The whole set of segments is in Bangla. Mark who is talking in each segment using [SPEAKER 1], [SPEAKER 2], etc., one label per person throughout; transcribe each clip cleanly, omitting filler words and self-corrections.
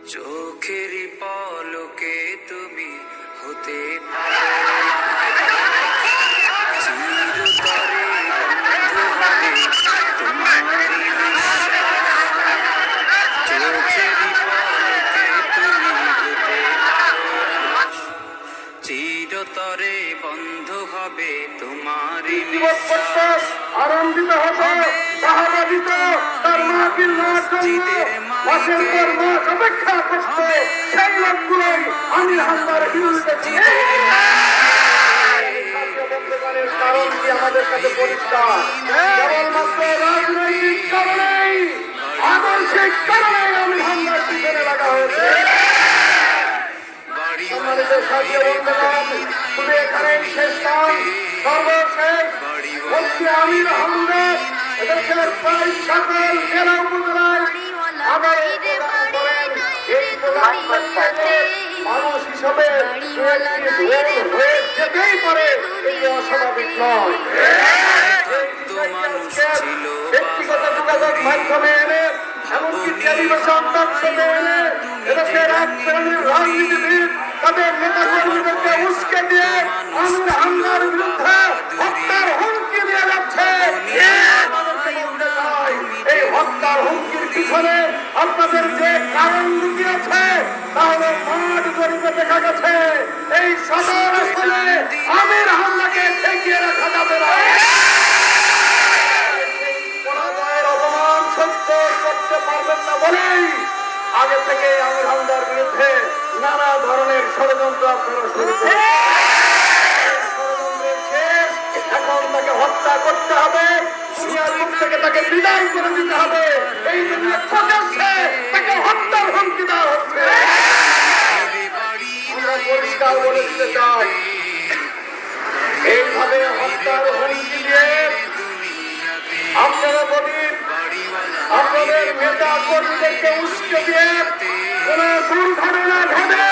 [SPEAKER 1] চোখেরই পলকে তুমি হতে পারো চিরতরে বন্ধ হবে তোমারই চোখেরই পলকে তুমি হতে পারো চিরতরে বন্ধ হবে তোমারই বিশ্বাস
[SPEAKER 2] আনন্দিত হবে শাহবাদিত তার মাহফিল নেওয়ার জন্য মাসের পর মাস অপেক্ষা করছে সেই লোকগুলোই আমির হামদার বিরুদ্ধে কারণ কি আমাদের কাছে পরিষ্কার কেবলমাত্র রাজনৈতিক কারণেই আদর্শিক কারণেই আমির হামদার পিছনে লাগা হয়েছে শুধু এখানেই শেষ নয় সর্বশেষ হচ্ছে আমির হামদার এদেশের প্রায় সকল জেলা উপজেলায় আবার মানুষ হিসাবে হয়ে যেতেই পারে এটি অস্বাভাবিক নয় ব্যক্তিগত যোগাযোগ মাধ্যমে এনে এমনকি টেলিভিশন দর্শনে এনে এদেশের এক শ্রেণীর রাজনীতিবিদ তাদের নেতা কর্মীদেরকে উস্কে দিয়ে আমির হামদার বিরুদ্ধে হত্যার হুমকি দিয়ে যাচ্ছে এই হত্যার হুমকির পিছনে আপনাদের যে কারণ লুকিয়েছে তাহলে মাঠ জরিপে দেখা গেছে এই সদর আসলে আমির হামদাকে ঠেকিয়ে রাখা যাবে না পরাজয়ের অপমান সহ্য করতে পারবেন না বলেই আগে থেকে আমির হামদার বিরুদ্ধে নানা ধরনের ষড়যন্ত্র আপনারা শুরু করেন শেষ এখন তাকে হত্যা করতে হবে দুনিয়ার মুখ থেকে তাকে বিদায় করে দিতে হবে এই দুনিয়া প্রকাশ্যে তাকে হত্যার হুমকি দেওয়া হচ্ছে আমরা পরিষ্কার বলে দিতে চাই এইভাবে হত্যার হুমকি দিয়ে আপনারা বলি আপনাদের নেতা কর্মীদেরকে উস্কে দিয়ে কোন দুর্ঘটনা ঘটে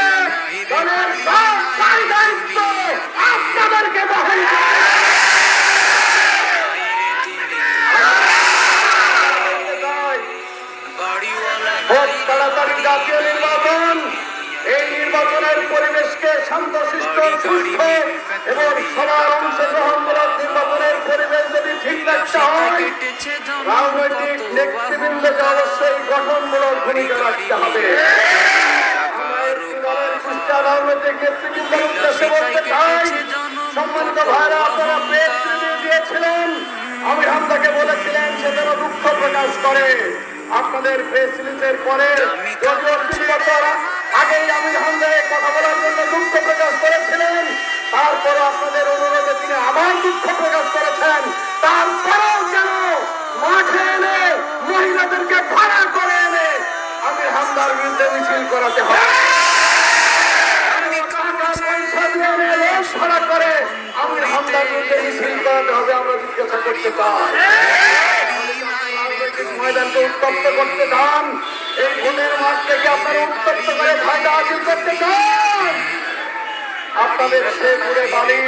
[SPEAKER 2] তাদের সব দায়িত্ব আপনাদেরকে বহন তাড়াতাড়ি জাতীয় নির্বাচন এই নির্বাচনের পরিবেশকে শান্তশিষ্ট সুস্থ এবং সবার অংশগ্রহণমূলক নির্বাচনের পরিবেশ যদি ঠিক রাখতে হয় রাজনৈতিক নেতৃবৃন্দকে অবশ্যই গঠনমূলক ভূমিকা রাখতে হবে রাজনৈতিক নেতৃবৃন্দের উদ্দেশ্যে বলতে চাই সম্মানিত ভাইরা আপনারা প্রেস রিলিজ দিয়েছিলেন আমির হামদাকে বলেছিলেন সে যেন দুঃখ প্রকাশ করে আপনাদের প্রেস রিলিজের পরে যদিও 3 বছর আগেই আমির হামদাকে কথা বলার জন্য দুঃখ প্রকাশ করেছিলেন তারপরও আপনাদের অনুরোধে তিনি আবার দুঃখ প্রকাশ করেছেন তারপরেও কেন মাঠে এনে মহিলাদেরকে ভাড়া করে এনে আমির হামদার বিরুদ্ধে মিছিল করাতে হবে ভাড়া করে আমির হামদার বিরুদ্ধে মিছিল করাতে হবে আমরা জিজ্ঞাসা করতে চাই ময়দানকে উত্তপ্ত করতে চান এই ভোটের মাঠ থেকে আপনারা উত্তপ্ত করে ফায়দা হাসিল করতে চান আপনাদের সে ঘুরে বাড়ি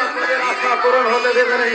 [SPEAKER 2] আপনাদের আশা পূরণ হতে দেবে না